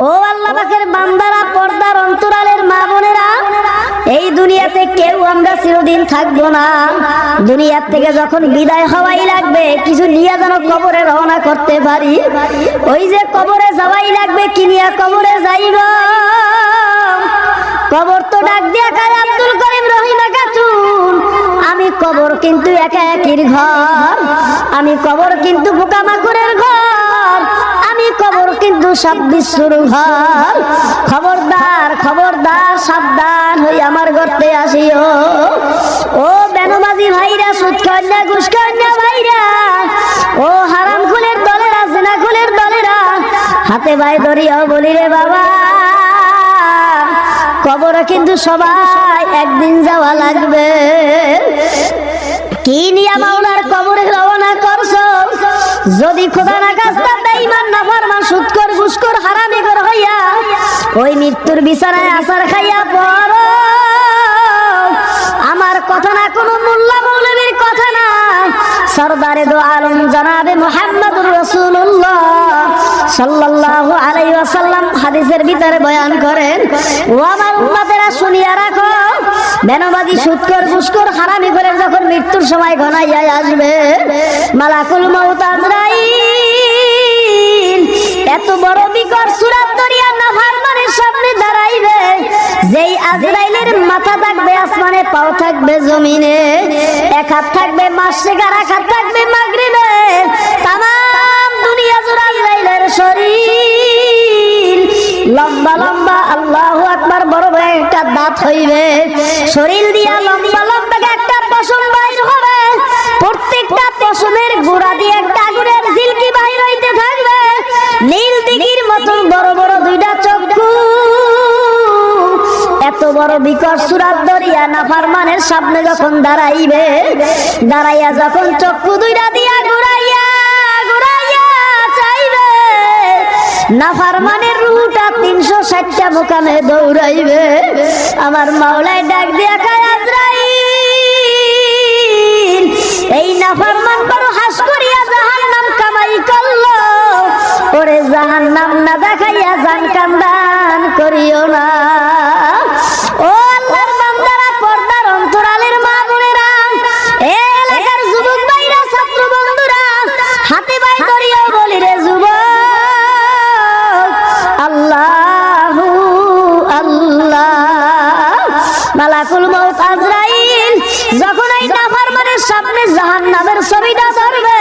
ও আল্লাহ পাকের বান্দারা, পর্দার অন্তরালের মা বোনেরা, এই দুনিয়াতে কেউ আমরা চিরদিন থাকবো না। দুনিয়ার থেকে যখন বিদায় হওয়াই লাগবে, কিছু নিয়ে যেন কবরে রওনা করতে পারি। ওই যে কবরে যাওয়াই লাগবে, কি নিয়ে কবরে যাইব? কবর তো ডাক দিয়া কার আব্দুল করিম রহিমা খাতুন, আমি কবর কিন্তু একা একির ঘর, আমি কবর কিন্তু পোকামাকড়ের ঘর, আমি কবর কিন্তু সব বিশ্বর ঘর। খবরদার খবরদার, সাবধান হই আমার গর্তে আসিও। ও বেনমাজি ভাইরা, সুদ কন্যা ঘুষ কন্যা ভাইরা, ও হারাম খুলের দলেরা, জিনা খুলের দলেরা, হাতে ভাই ধরিয়াও বলি রে বাবা, কবরে কিন্তু সবাই একদিন যাওয়া লাগবে। কি নিয়া মাওলার কবরে রওনা করছো? যদি খোদা না কাজটা বেঈমান নাফরমান সুদখোর ঘুষখোর হারামিখোর হইয়া ওই মৃত্যুর বিছানায় আছাড় খাইয়া পড়ো, আমার কথা না, কোনো মোল্লা মৌলবীর কথা না, সরদারে দো আলম জনাবে মুহাম্মদুর রাসূলুল্লাহ সাল্লাল্লাহু আলাইহি ওয়াসাল্লাম হাদিসের ভিতরে বয়ান করেন। ও আমার উম্মতেরা, শুনিয়া রাখো, বেনমাজি সুদখোর ঘুষখোর হারামিখোরের যখন মৃত্যুর সময় ঘনাইয়া আসবে, মালাকুল মউত আজরাইল এত বড় বিকট সূরাত ধরিয়া নাফরমানের সামনে দাঁড়াইবে, যেই আজরাইলের মাথা থাকবে আসমানে, পাও থাকবে জমিনে, এক হাত থাকবে মাশরিক আর এক হাত থাকবে মাগরিবে, তামাম দুনিয়া জুড়ে আজরাইলের শরীর লম্বা লম্বা, আল্লাহু আকবার, বড় বড় একটা দাঁত হইবে, শরীর দিয়া লম্বা লম্বা একটা পশম বাইর হবে, প্রত্যেকটা পশমের গোড়া দিয়ে একটা আগুনের ঝিলকি বাইর হইতে থাকবে, নীল দিঘির মতন বড় বড় দুইটা চক্ষু, এত বড় বিকট সূরাত ধরিয়া নাফরমানের সামনে যখন দাঁড়াইবে, দাঁড়াইয়া যখন চক্ষু দুইটা দিয়া ঘুরাইয়া ঘুরাইয়া চাইবে, নাফরমানের রূহটা 360টা মোকামে দৌড়াইবে। আমার মাওলায় ডাক দিয়া কয়, আজরাইল, এই নাফরমান বড় হাস করিয়া জাহান্নাম কামাই করলো, ওরে জাহান্নাম না দেখাইয়া জান কান্দান করিও না। ও আল্লাহর বান্দারা, পর্দার অন্তরালের মা বোনেরা, এ এলাকার যুবক ভাইরা, ছাত্র বন্ধুরা, হাতে ভাই ধরিয়া বলি রে যুবক, আল্লাহু আল্লাহ, মালাকুল মউত আজরাইল যখন এই নাফরমানের সামনে জাহান্নামের ছবিটা ধরবে,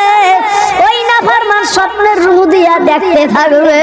ওই নাফরমান স্বপ্নের রূহ দিয়া দেখতে থাকবে।